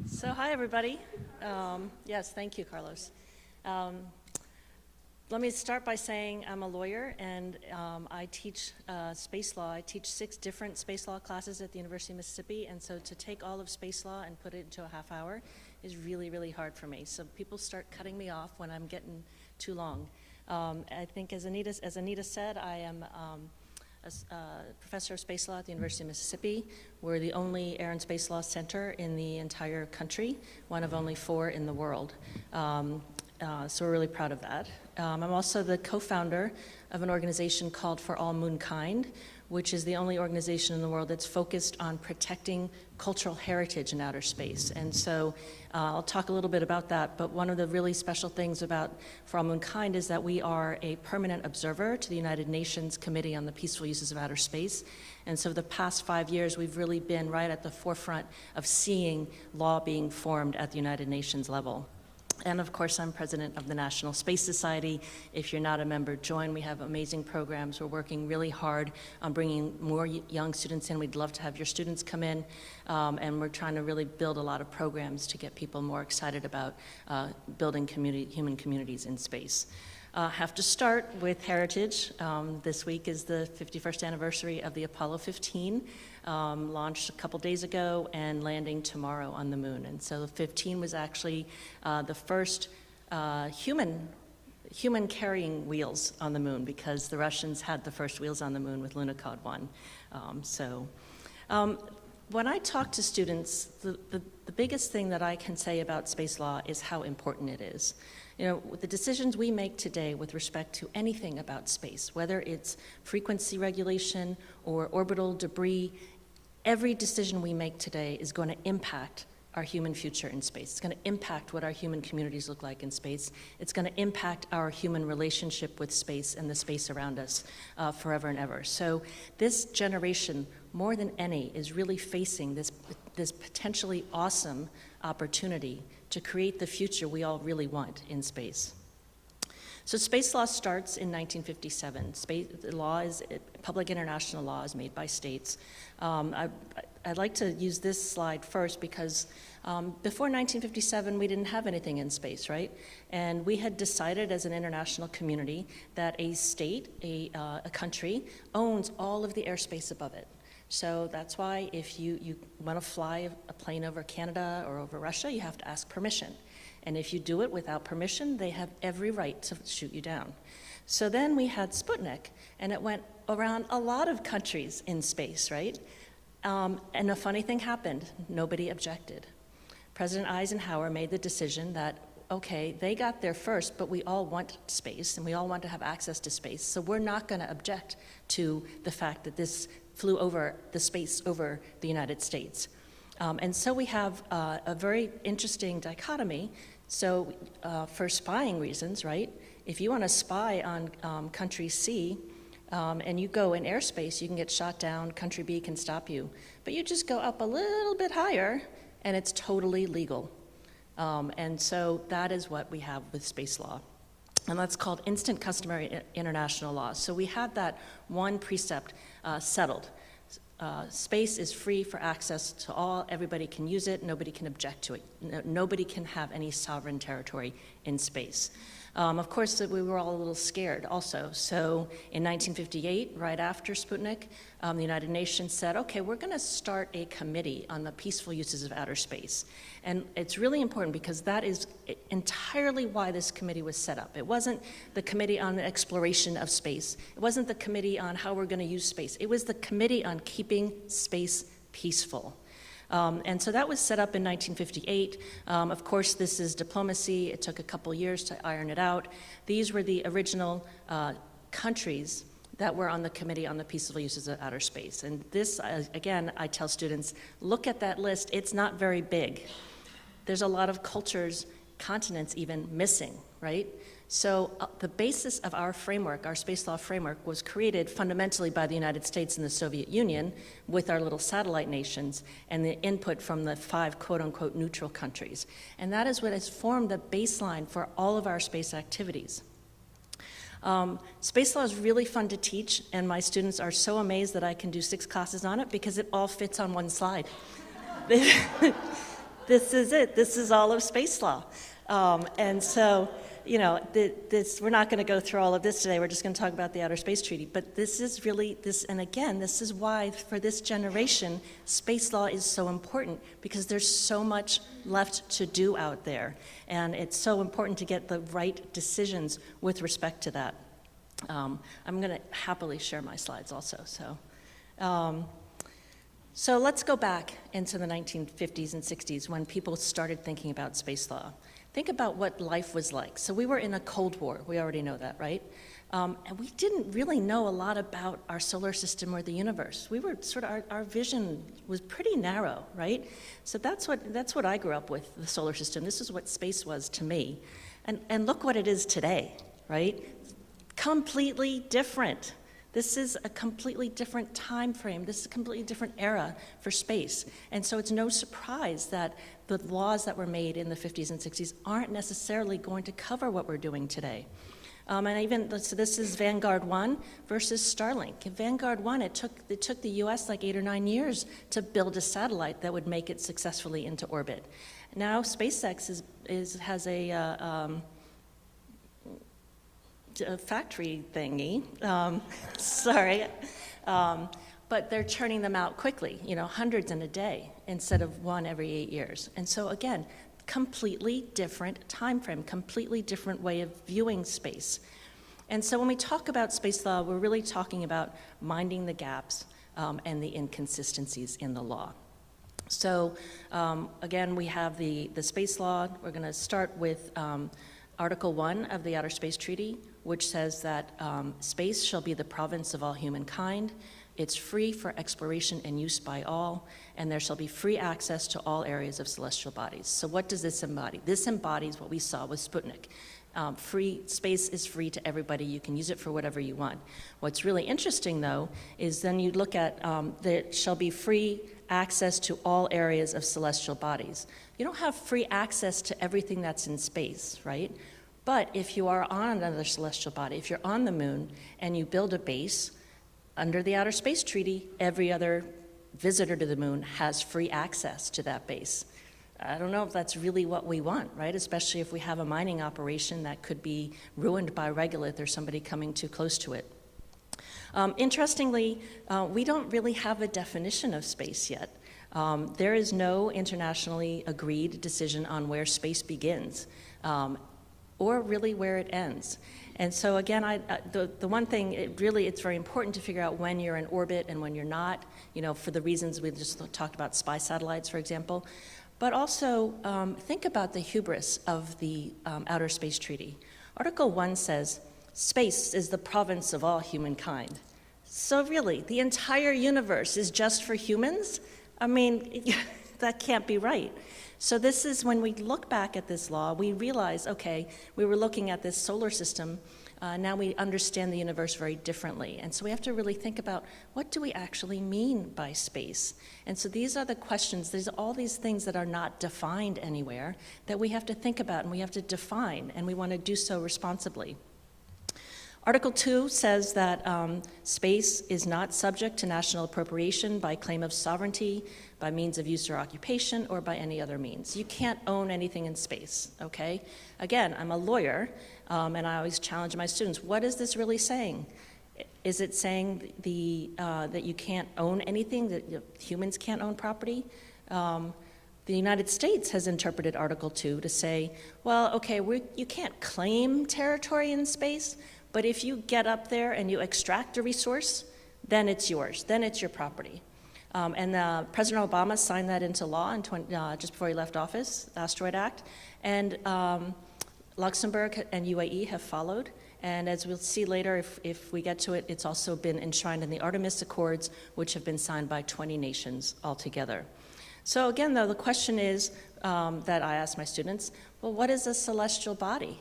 So hi, everybody. Yes, thank you, Carlos. Let me start by saying I'm a lawyer, and I teach space law. I teach 6 different space law classes at the University of Mississippi, and so to take all of space law and put it into a half hour is really, really hard for me. So people start cutting me off when I'm getting too long. I think as Anita said, I am a professor of space law at the University of Mississippi. We're the only air and space law center in the entire country, one of only 4 in the world. So we're really proud of that. I'm also the co-founder of an organization called For All Moonkind, which is the only organization in the world that's focused on protecting cultural heritage in outer space. And so I'll talk a little bit about that, but one of the really special things about For All Moonkind is that we are a permanent observer to the United Nations Committee on the Peaceful Uses of Outer Space. And so the past 5 years, we've really been right at the forefront of seeing law being formed at the United Nations level. And of course, I'm president of the National Space Society. If you're not a member, join. We have amazing programs. We're working really hard on bringing more young students in. We'd love to have your students come in. And we're trying to really build a lot of programs to get people more excited about building human communities in space. Have to start with heritage. This week is the 51st anniversary of the Apollo 15, launched a couple days ago and landing tomorrow on the moon. And so 15 was actually the first human carrying wheels on the moon, because the Russians had the first wheels on the moon with Lunokhod 1. When I talk to students, the biggest thing that I can say about space law is how important it is. You know, with the decisions we make today with respect to anything about space, whether it's frequency regulation or orbital debris, every decision we make today is going to impact our human future in space. It's going to impact what our human communities look like in space. It's going to impact our human relationship with space and the space around us forever and ever. So this generation, more than any, is really facing this potentially awesome opportunity to create the future we all really want in space. So space law starts in 1957. The law is, public international law is made by states. I'd like to use this slide first because before 1957, we didn't have anything in space, right? And we had decided as an international community that a state, a country, owns all of the airspace above it. So that's why if you want to fly a plane over Canada or over Russia, you have to ask permission. And if you do it without permission, they have every right to shoot you down. So then we had Sputnik, and it went around a lot of countries in space, right? And a funny thing happened. Nobody objected. President Eisenhower made the decision that, okay, they got there first, but we all want space, and we all want to have access to space, so we're not going to object to the fact that this flew over the space over the United States. And so we have a very interesting dichotomy. So for spying reasons, right, if you want to spy on country C and you go in airspace, you can get shot down, country B can stop you. But you just go up a little bit higher and it's totally legal. And so that is what we have with space law. And that's called instant customary international law. So we had that one precept settled. Space is free for access to all. Everybody can use it. Nobody can object to it. Nobody can have any sovereign territory in space. Of course, we were all a little scared also. So in 1958, right after Sputnik, the United Nations said, okay, we're going to start a committee on the peaceful uses of outer space. And it's really important because that is entirely why this committee was set up. It wasn't the committee on the exploration of space. It wasn't the committee on how we're going to use space. It was the committee on keeping space peaceful. And so that was set up in 1958. Of course, this is diplomacy. It took a couple years to iron it out. These were the original countries that were on the Committee on the Peaceful Uses of Outer Space. And this, again, I tell students, look at that list. It's not very big. There's a lot of cultures, continents even, missing, right? So the basis of our framework, our space law framework, was created fundamentally by the United States and the Soviet Union with our little satellite nations and the input from the 5 quote-unquote neutral countries. And that is what has formed the baseline for all of our space activities. Space law is really fun to teach, and my students are so amazed that I can do 6 classes on it because it all fits on one slide. This is it. This is all of space law. And so, you know, we're not going to go through all of this today. We're just going to talk about the Outer Space Treaty. But this is really, and again, this is why for this generation, space law is so important, because there's so much left to do out there. And it's so important to get the right decisions with respect to that. I'm going to happily share my slides also. So let's go back into the 1950s and 60s when people started thinking about space law. Think about what life was like. So we were in a Cold War. We already know that, right? And we didn't really know a lot about our solar system or the universe. We were sort of, our vision was pretty narrow, right? So that's what I grew up with, the solar system. This is what space was to me. And look what it is today, right? Completely different. This is a completely different time frame. This is a completely different era for space. And so it's no surprise that the laws that were made in the 50s and 60s aren't necessarily going to cover what we're doing today. So this is Vanguard 1 versus Starlink. In Vanguard 1, it took the US like 8 or 9 years to build a satellite that would make it successfully into orbit. Now SpaceX has a factory thingy, but they're churning them out quickly, you know, hundreds in a day instead of one every 8 years. And so again, completely different time frame, completely different way of viewing space. And so when we talk about space law, we're really talking about minding the gaps and the inconsistencies in the law. So again, we have the space law. We're going to start with Article 1 of the Outer Space Treaty, which says that space shall be the province of all humankind. It's free for exploration and use by all, and there shall be free access to all areas of celestial bodies. So what does this embody? This embodies what we saw with Sputnik. Free space is free to everybody. You can use it for whatever you want. What's really interesting, though, is then you look at there shall be free access to all areas of celestial bodies. You don't have free access to everything that's in space, right? But if you are on another celestial body, if you're on the moon and you build a base, under the Outer Space Treaty, every other visitor to the moon has free access to that base. I don't know if that's really what we want, right? Especially if we have a mining operation that could be ruined by regolith or somebody coming too close to it. Interestingly, we don't really have a definition of space yet. There is no internationally agreed decision on where space begins, or really where it ends. And so again, the one thing, it's very important to figure out when you're in orbit and when you're not, you know, for the reasons we just talked about, spy satellites, for example. But also think about the hubris of the Outer Space Treaty. Article 1 says, space is the province of all humankind. So really, the entire universe is just for humans? I mean, that can't be right. So this is when we look back at this law, we realize, okay, we were looking at this solar system, now we understand the universe very differently. And so we have to really think about, what do we actually mean by space? And so these are the questions, there's all these things that are not defined anywhere that we have to think about and we have to define, and we want to do so responsibly. Article 2 says that space is not subject to national appropriation by claim of sovereignty, by means of use or occupation, or by any other means. You can't own anything in space, okay? Again, I'm a lawyer, and I always challenge my students, what is this really saying? Is it saying that you can't own anything, that humans can't own property? The United States has interpreted Article 2 to say, well, okay, you can't claim territory in space, but if you get up there and you extract a resource, then it's yours, then it's your property. And President Obama signed that into law in just before he left office, the Asteroid Act, and Luxembourg and UAE have followed. And as we'll see later, if we get to it, it's also been enshrined in the Artemis Accords, which have been signed by 20 nations altogether. So again, though, the question is that I ask my students, well, what is a celestial body?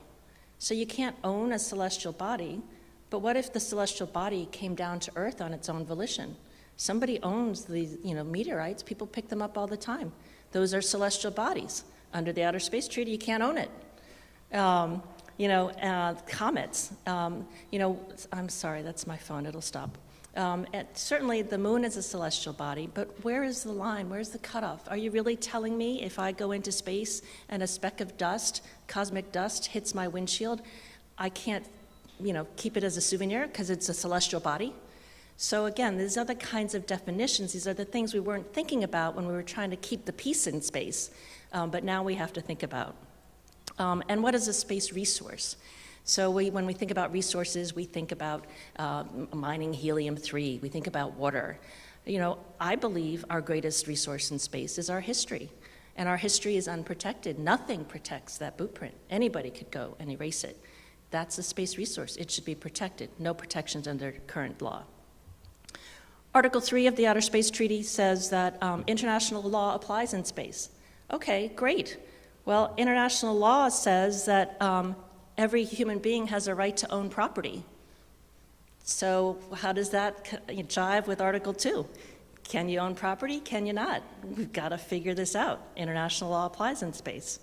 So you can't own a celestial body, but what if the celestial body came down to Earth on its own volition? Somebody owns these, meteorites. People pick them up all the time. Those are celestial bodies. Under the Outer Space Treaty, you can't own it. Comets. I'm sorry, that's my phone. It'll stop. And certainly the moon is a celestial body, but where is the line? Where's the cutoff? Are you really telling me if I go into space and a speck of dust, cosmic dust, hits my windshield, I can't, keep it as a souvenir because it's a celestial body? So again, these are the kinds of definitions. These are the things we weren't thinking about when we were trying to keep the peace in space, but now we have to think about. And what is a space resource? So when we think about resources, we think about mining helium-3, we think about water. I believe our greatest resource in space is our history, and our history is unprotected. Nothing protects that blueprint. Anybody could go and erase it. That's a space resource. It should be protected. No protections under current law. Article 3 of the Outer Space Treaty says that international law applies in space. Okay, great. Well, international law says that every human being has a right to own property. So how does that jive with Article 2? Can you own property? Can you not? We've got to figure this out. International law applies in space.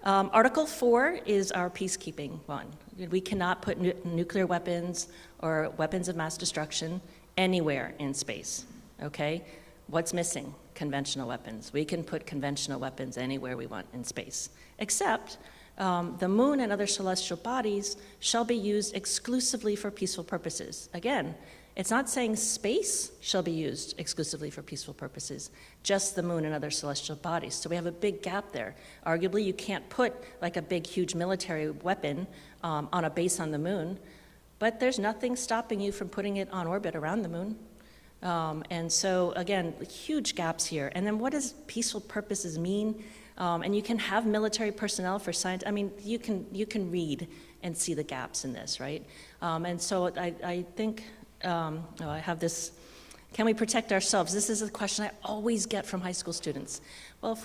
Article 4 is our peacekeeping one. We cannot put nuclear weapons or weapons of mass destruction anywhere in space, okay? What's missing? Conventional weapons. We can put conventional weapons anywhere we want in space, except the moon and other celestial bodies shall be used exclusively for peaceful purposes. Again, it's not saying space shall be used exclusively for peaceful purposes, just the moon and other celestial bodies. So we have a big gap there. Arguably, you can't put like a big, huge military weapon on a base on the moon, but there's nothing stopping you from putting it on orbit around the moon. And so, again, huge gaps here. And then what does peaceful purposes mean? And you can have military personnel for science. I mean, you can read and see the gaps in this, right? And so I think, I have this, can we protect ourselves? This is a question I always get from high school students. Well, if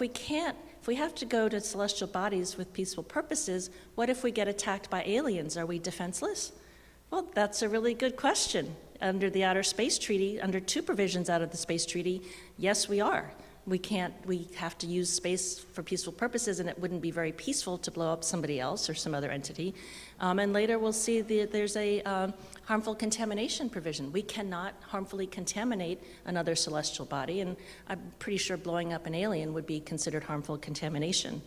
we have to go to celestial bodies with peaceful purposes, what if we get attacked by aliens? Are we defenseless? Well, that's a really good question. Under the Outer Space Treaty, under 2 provisions out of the Space Treaty, yes, we are. We have to use space for peaceful purposes, and it wouldn't be very peaceful to blow up somebody else or some other entity. And later we'll see there's a harmful contamination provision. We cannot harmfully contaminate another celestial body, and I'm pretty sure blowing up an alien would be considered harmful contamination.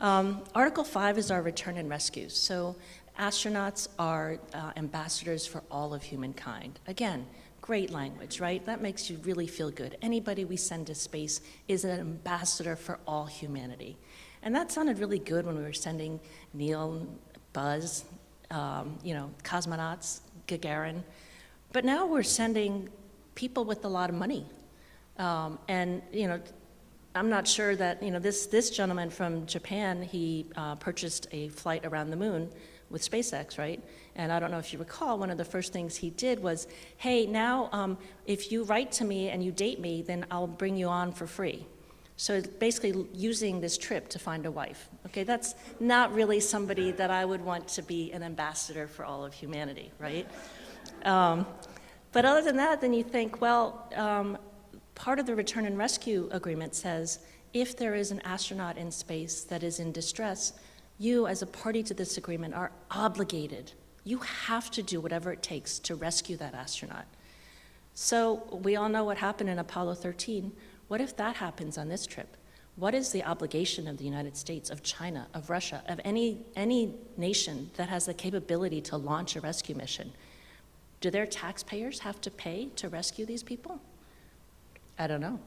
Article 5 is our return and rescue. So astronauts are ambassadors for all of humankind. Again, great language, right? That makes you really feel good. Anybody we send to space is an ambassador for all humanity. And that sounded really good when we were sending Neil, Buzz, cosmonauts, Gagarin. But now we're sending people with a lot of money. I'm not sure that, this gentleman from Japan, he purchased a flight around the moon with SpaceX, right? And I don't know if you recall, one of the first things he did was, hey, now if you write to me and you date me, then I'll bring you on for free. So basically using this trip to find a wife. Okay, that's not really somebody that I would want to be an ambassador for all of humanity, right? But other than that, then you think, well, part of the return and rescue agreement says, if there is an astronaut in space that is in distress, you, as a party to this agreement, are obligated. You have to do whatever it takes to rescue that astronaut. So we all know what happened in Apollo 13. What if that happens on this trip? What is the obligation of the United States, of China, of Russia, of any nation that has the capability to launch a rescue mission? Do their taxpayers have to pay to rescue these people? I don't know.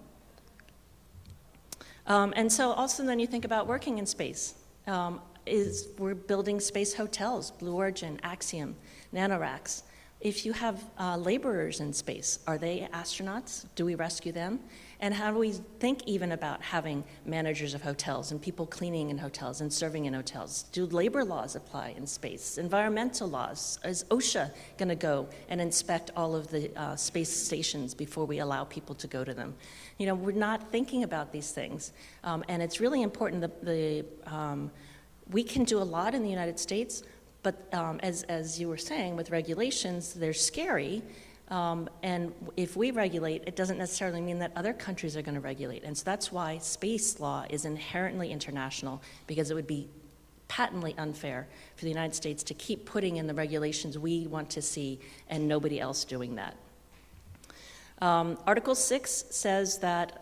And so also then you think about working in space. We're building space hotels, Blue Origin, Axiom, NanoRacks. If you have laborers in space, are they astronauts? Do we rescue them? And how do we think even about having managers of hotels and people cleaning in hotels and serving in hotels? Do labor laws apply in space? Environmental laws? Is OSHA going to go and inspect all of the space stations before we allow people to go to them? We're not thinking about these things. And it's really important that we can do a lot in the United States, but as you were saying, with regulations, they're scary. And if we regulate, it doesn't necessarily mean that other countries are going to regulate. And so that's why space law is inherently international, because it would be patently unfair for the United States to keep putting in the regulations we want to see and nobody else doing that. Article 6 says that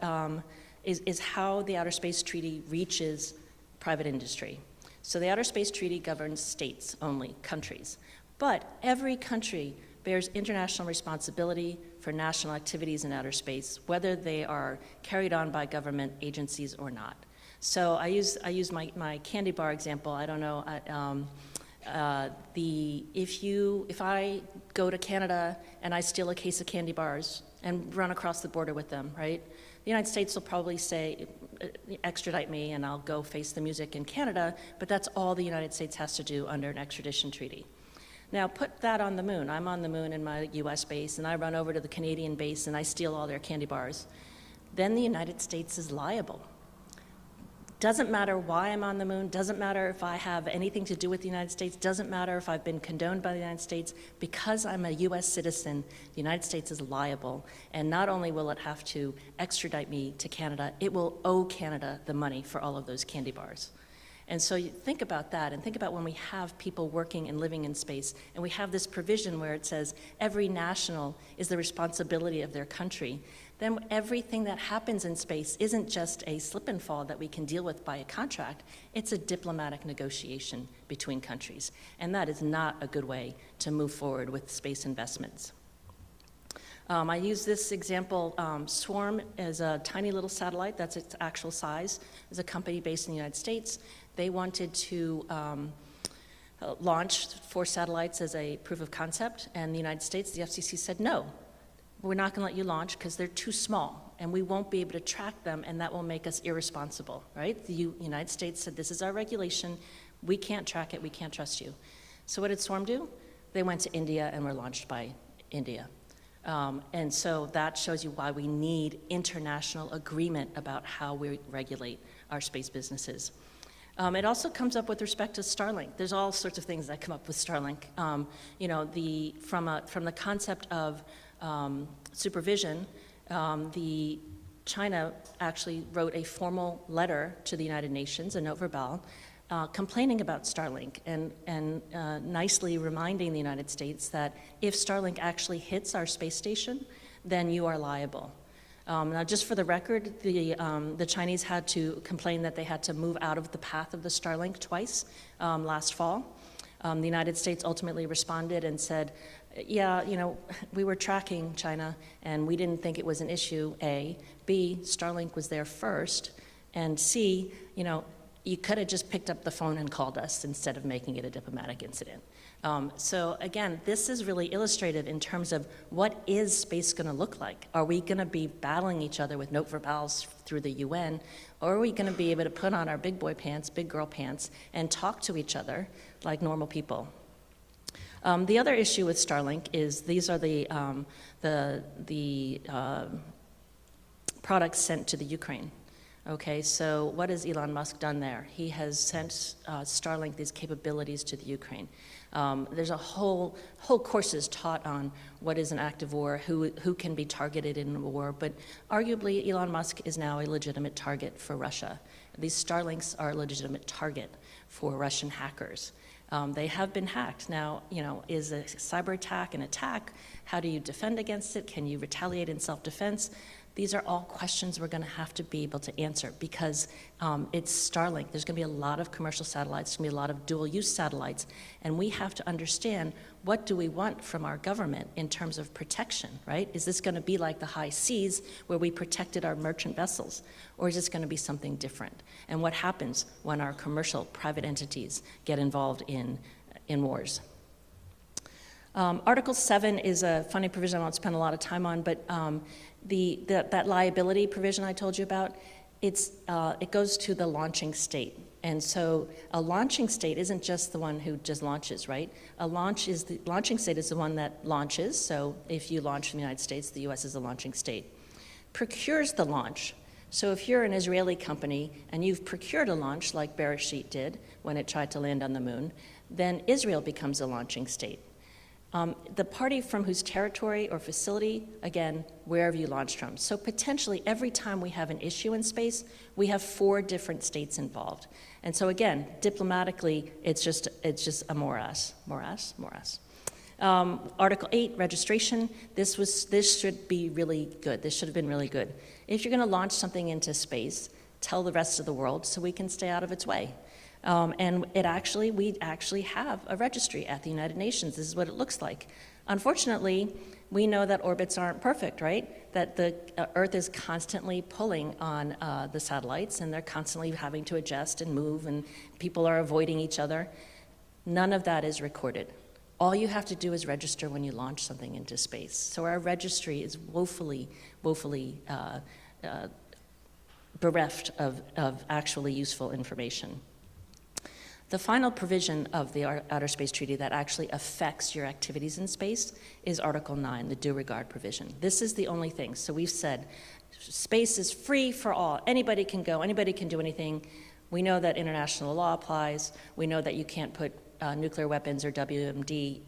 is how the Outer Space Treaty reaches private industry. So the Outer Space Treaty governs states only, countries. But every country bears international responsibility for national activities in outer space, whether they are carried on by government agencies or not. So I use my candy bar example. I don't know. If I go to Canada and I steal a case of candy bars and run across the border with them, right? The United States will probably say, extradite me and I'll go face the music in Canada, but that's all the United States has to do under an extradition treaty. Now put that on the moon. I'm on the moon in my US base and I run over to the Canadian base and I steal all their candy bars. Then the United States is liable. Doesn't matter why I'm on the moon, doesn't matter if I have anything to do with the United States, doesn't matter if I've been condoned by the United States, because I'm a US citizen, the United States is liable. And not only will it have to extradite me to Canada, it will owe Canada the money for all of those candy bars. And so you think about that, and think about when we have people working and living in space, and we have this provision where it says every national is the responsibility of their country, then everything that happens in space isn't just a slip and fall that we can deal with by a contract, it's a diplomatic negotiation between countries. And that is not a good way to move forward with space investments. I use this example. Swarm is a tiny little satellite, that's its actual size. It's a company based in the United States. They wanted to launch 4 satellites as a proof of concept, and the United States, the FCC said, no, we're not going to let you launch because they're too small, and we won't be able to track them, and that will make us irresponsible, right? The United States said, this is our regulation, we can't track it, we can't trust you. So what did Swarm do? They went to India and were launched by India. And so that shows you why we need international agreement about how we regulate our space businesses. It also comes up with respect to Starlink. There's all sorts of things that come up with Starlink. You know, from the concept of supervision, China actually wrote a formal letter to the United Nations, a note verbal, complaining about Starlink and nicely reminding the United States that if Starlink actually hits our space station, then you are liable. Now, just for the record, the Chinese had to complain that they had to move out of the path of the Starlink twice last fall. The United States ultimately responded and said, yeah, you know, we were tracking China and we didn't think it was an issue, A. B, Starlink was there first, and C, you know, you could have just picked up the phone and called us instead of making it a diplomatic incident. So again, this is really illustrative in terms of what is space going to look like. Are we going to be battling each other with note verbals through the UN, or are we going to be able to put on our big boy pants, big girl pants, and talk to each other like normal people? The other issue with Starlink is these are the products sent to the Ukraine. Okay, so what has Elon Musk done there? He has sent Starlink these capabilities to the Ukraine. There's a whole courses taught on what is an active war, who can be targeted in a war, but arguably Elon Musk is now a legitimate target for Russia. These Starlinks are a legitimate target for Russian hackers. They have been hacked. Now, you know, is a cyber attack an attack? How do you defend against it? Can you retaliate in self-defense? These are all questions we're going to have to be able to answer because it's Starlink. There's going to be a lot of commercial satellites, there's going to be a lot of dual-use satellites, and we have to understand what do we want from our government in terms of protection, right? Is this going to be like the high seas where we protected our merchant vessels, or is this going to be something different? And what happens when our commercial private entities get involved in wars? Article 7 is a funny provision I won't spend a lot of time on, but that liability provision I told you about, it goes to the launching state. And so a launching state isn't just the one who just launches, right? The launching state is the one that launches. So if you launch from the United States, the US is a launching state. Procures the launch. So if you're an Israeli company and you've procured a launch like Bereshit did when it tried to land on the moon, then Israel becomes a launching state. The party from whose territory or facility, again, wherever you launched from. So potentially every time we have an issue in space, we have 4 different states involved. And so again, diplomatically, it's just a morass. Article 8, registration, this should be really good. This should have been really good. If you're gonna launch something into space, tell the rest of the world so we can stay out of its way. And we actually have a registry at the United Nations. This is what it looks like. Unfortunately, we know that orbits aren't perfect, right? That the Earth is constantly pulling on the satellites, and they're constantly having to adjust and move, and people are avoiding each other. None of that is recorded. All you have to do is register when you launch something into space. So our registry is woefully bereft of actually useful information. The final provision of the Outer Space Treaty that actually affects your activities in space is Article 9, the due regard provision. This is the only thing. So we've said space is free for all. Anybody can go, anybody can do anything. We know that international law applies. We know that you can't put nuclear weapons or WMD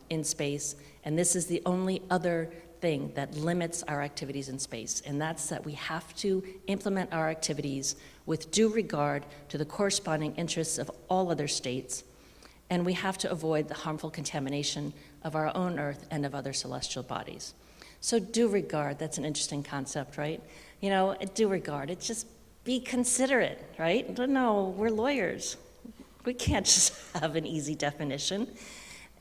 in space. And this is the only other thing that limits our activities in space, and that's that we have to implement our activities with due regard to the corresponding interests of all other states, and we have to avoid the harmful contamination of our own Earth and of other celestial bodies. So due regard, that's an interesting concept, right? You know, due regard, it's just be considerate, right? No, we're lawyers. We can't just have an easy definition.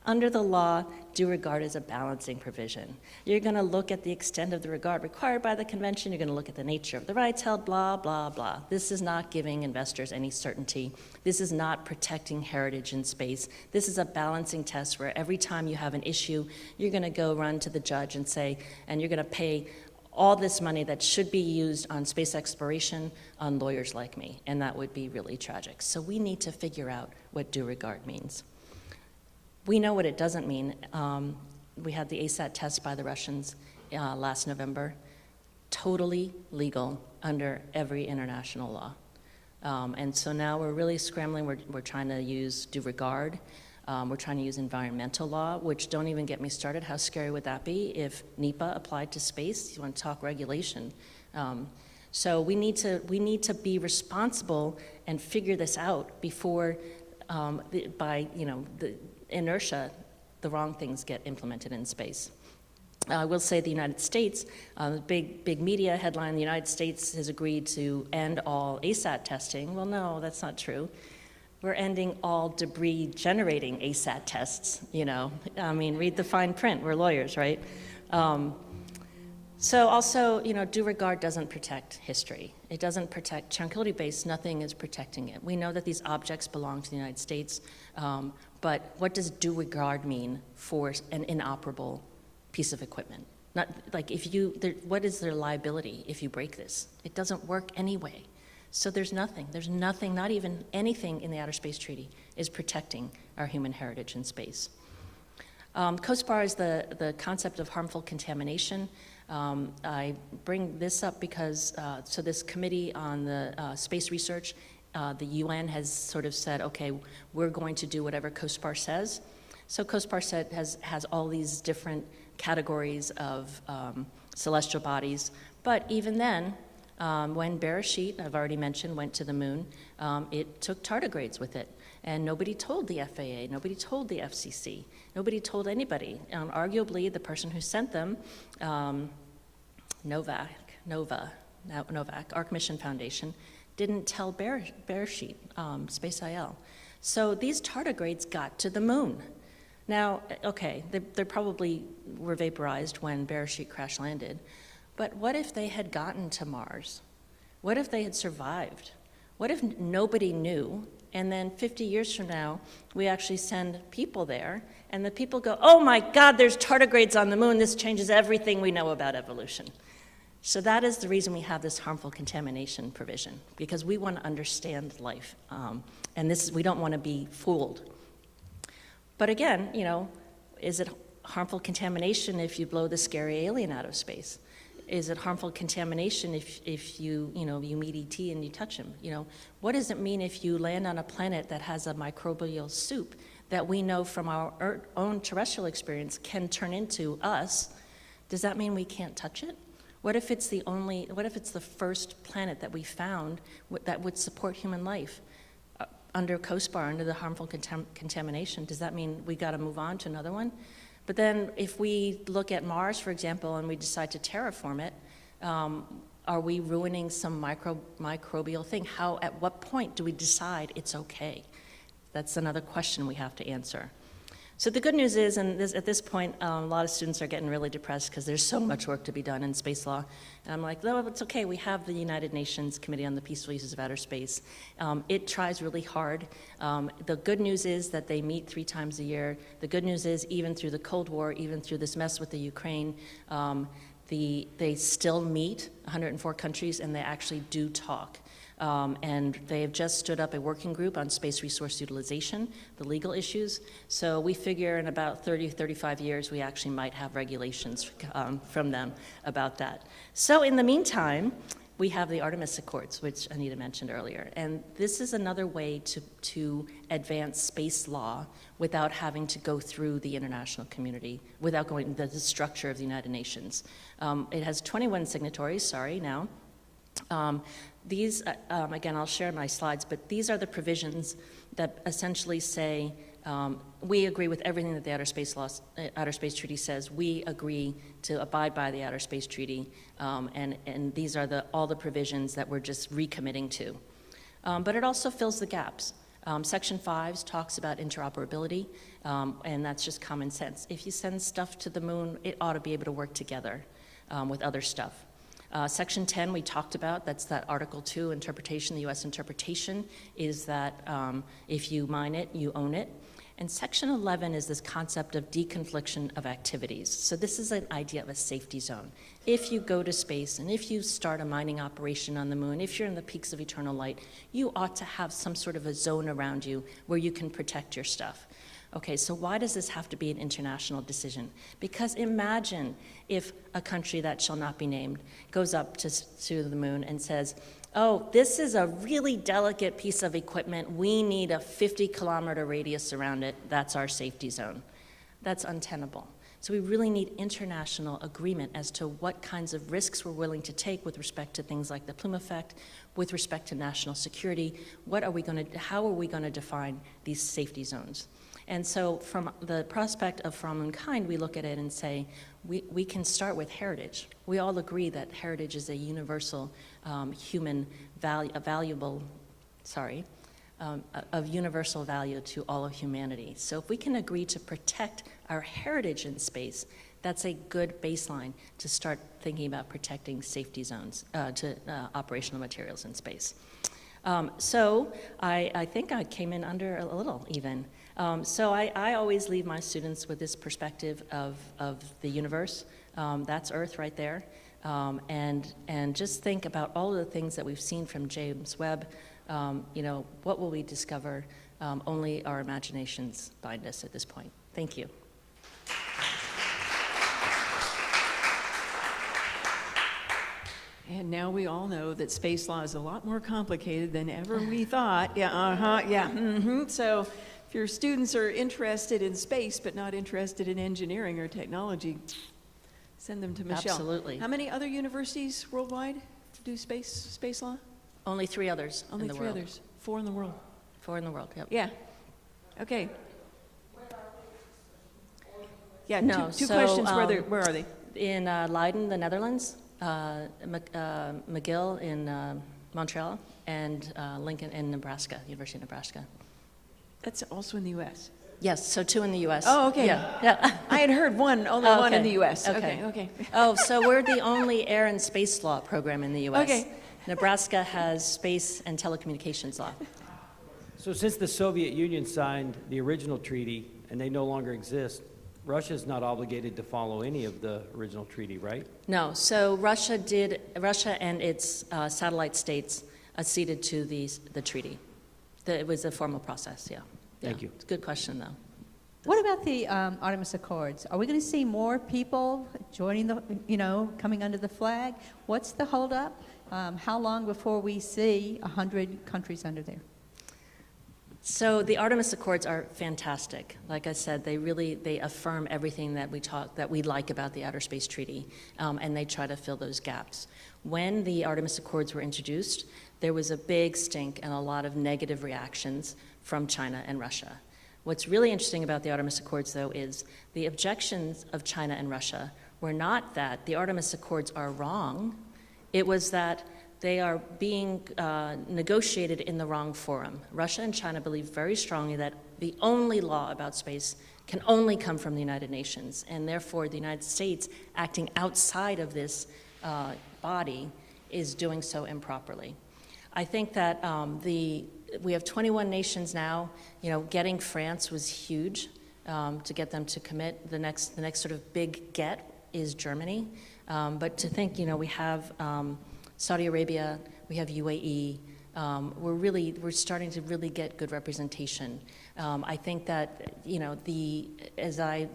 Under the law, due regard is a balancing provision. You're going to look at the extent of the regard required by the convention. You're going to look at the nature of the rights held, blah, blah, blah. This is not giving investors any certainty. This is not protecting heritage in space. This is a balancing test where every time you have an issue, you're going to go run to the judge and say, and you're going to pay all this money that should be used on space exploration on lawyers like me, and that would be really tragic. So we need to figure out what due regard means. We know what it doesn't mean. We had the ASAT test by the Russians last November. Totally legal under every international law. And so now we're really scrambling. We're trying to use due regard. We're trying to use environmental law, which don't even get me started. How scary would that be if NEPA applied to space? You want to talk regulation. So we need to be responsible and figure this out before by the inertia, the wrong things get implemented in space. I will say the United States, big media headline, the United States has agreed to end all ASAT testing. Well, no, that's not true. We're ending all debris generating ASAT tests, I mean, read the fine print, we're lawyers, right? So also, due regard doesn't protect history. It doesn't protect tranquility base, nothing is protecting it. We know that these objects belong to the United States, but what does due regard mean for an inoperable piece of equipment? Not like what is their liability if you break this? It doesn't work anyway. So there's nothing, not even anything in the Outer Space Treaty is protecting our human heritage in space. COSPAR is the concept of harmful contamination. I bring this up because, so this committee on the space research, the UN has sort of said, okay, we're going to do whatever COSPAR says. So COSPAR has all these different categories of celestial bodies, but even then, when Beresheet, I've already mentioned, went to the moon, it took tardigrades with it. And nobody told the FAA, nobody told the FCC, nobody told anybody. Arguably, the person who sent them, Novak, Arc Mission Foundation, didn't tell Beresheet, Space IL. So these tardigrades got to the moon. Now, okay, they probably were vaporized when Beresheet crash landed, but what if they had gotten to Mars? What if they had survived? What if nobody knew, and then 50 years from now, we actually send people there, and the people go, oh my God, there's tardigrades on the moon, this changes everything we know about evolution. So that is the reason we have this harmful contamination provision, because we want to understand life, and we don't want to be fooled. But again, is it harmful contamination if you blow the scary alien out of space? Is it harmful contamination if you meet ET and you touch him? What does it mean if you land on a planet that has a microbial soup that we know from our own terrestrial experience can turn into us, does that mean we can't touch it? What if it's the first planet that we found that would support human life? Under COSPAR, under the harmful contamination, does that mean we got to move on to another one? But then if we look at Mars, for example, and we decide to terraform it, are we ruining some microbial thing? At what point do we decide it's okay? That's another question we have to answer. So the good news is, and at this point, a lot of students are getting really depressed because there's so much work to be done in space law. And I'm like, no, it's okay. We have the United Nations Committee on the Peaceful Uses of Outer Space. It tries really hard. The good news is that they meet 3 times a year. The good news is, even through the Cold War, even through this mess with the Ukraine, they still meet, 104 countries, and they actually do talk. And they have just stood up a working group on space resource utilization, the legal issues. So we figure in about 30, 35 years, we actually might have regulations from them about that. So in the meantime, we have the Artemis Accords, which Anita mentioned earlier. And this is another way to advance space law without having to go through the international community, without going the structure of the United Nations. It has 21 signatories, now. These, again, I'll share my slides, but these are the provisions that essentially say, we agree with everything that the Outer Space Treaty says. We agree to abide by the Outer Space Treaty, and these are all the provisions that we're just recommitting to. But it also fills the gaps. Section 5 talks about interoperability, and that's just common sense. If you send stuff to the moon, it ought to be able to work together with other stuff. Section 10 we talked about, that's that Article 2 interpretation, the US interpretation is that if you mine it, you own it. And Section 11 is this concept of deconfliction of activities. So this is an idea of a safety zone. If you go to space and if you start a mining operation on the moon, if you're in the peaks of eternal light, you ought to have some sort of a zone around you where you can protect your stuff. Okay, so why does this have to be an international decision? Because imagine if a country that shall not be named goes up to the moon and says, oh, this is a really delicate piece of equipment. We need a 50-kilometer radius around it. That's our safety zone. That's untenable. So we really need international agreement as to what kinds of risks we're willing to take with respect to things like the plume effect, with respect to national security. How are we going to define these safety zones? And so from the prospect of For All Mankind, we look at it and say, we can start with heritage. We all agree that heritage is a universal human value, of universal value to all of humanity. So if we can agree to protect our heritage in space, that's a good baseline to start thinking about protecting safety zones to operational materials in space. So I think I came in under a little even. So I always leave my students with this perspective of the universe. That's Earth right there. And just think about all of the things that we've seen from James Webb. What will we discover? Only our imaginations bind us at this point. Thank you. And now we all know that space law is a lot more complicated than ever we thought. So if your students are interested in space but not interested in engineering or technology, send them to Michelle. Absolutely. How many other universities worldwide do space law? Only 3 others in the world. Only 3 others. 4 in the world. 4 in the world, yep. Yeah. Okay. Yeah, No, two questions. Where are they? In Leiden, the Netherlands, McGill in Montreal, and Lincoln in Nebraska, University of Nebraska. That's also in the U.S. Yes, so 2 in the U.S. Oh, okay. Yeah. I had heard only one in the U.S. Okay. Okay. Oh, so we're the only air and space law program in the U.S. Okay. Nebraska has space and telecommunications law. So since the Soviet Union signed the original treaty and they no longer exist, Russia's not obligated to follow any of the original treaty, right? No, so Russia and its satellite states acceded to the treaty. It was a formal process, yeah. Thank you. It's a good question, though. What about the Artemis Accords? Are we going to see more people joining coming under the flag? What's the holdup? How long before we see 100 countries under there? So the Artemis Accords are fantastic. Like I said, they affirm everything that we like about the Outer Space Treaty, and they try to fill those gaps. When the Artemis Accords were introduced, there was a big stink and a lot of negative reactions from China and Russia. What's really interesting about the Artemis Accords, though, is the objections of China and Russia were not that the Artemis Accords are wrong. It was that they are being negotiated in the wrong forum. Russia and China believe very strongly that the only law about space can only come from the United Nations, and therefore the United States acting outside of this body is doing so improperly. I think that we have 21 nations now. You know, getting France was huge to get them to commit. The next sort of big get is Germany. But to think, you know, we have Saudi Arabia, we have UAE. We're starting to really get good representation. I think that, you know,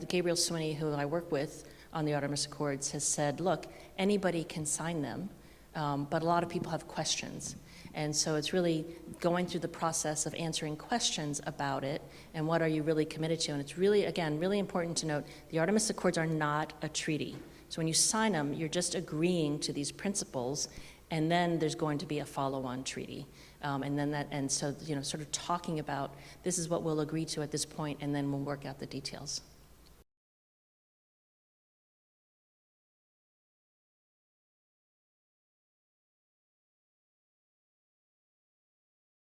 Gabriel Sweeney, who I work with on the Artemis Accords, has said, look, anybody can sign them, but a lot of people have questions. And so it's really going through the process of answering questions about it and what are you really committed to. And it's really, again, really important to note the Artemis Accords are not a treaty. So when you sign them, you're just agreeing to these principles, and then there's going to be a follow-on treaty. So, you know, sort of talking about this is what we'll agree to at this point, and then we'll work out the details.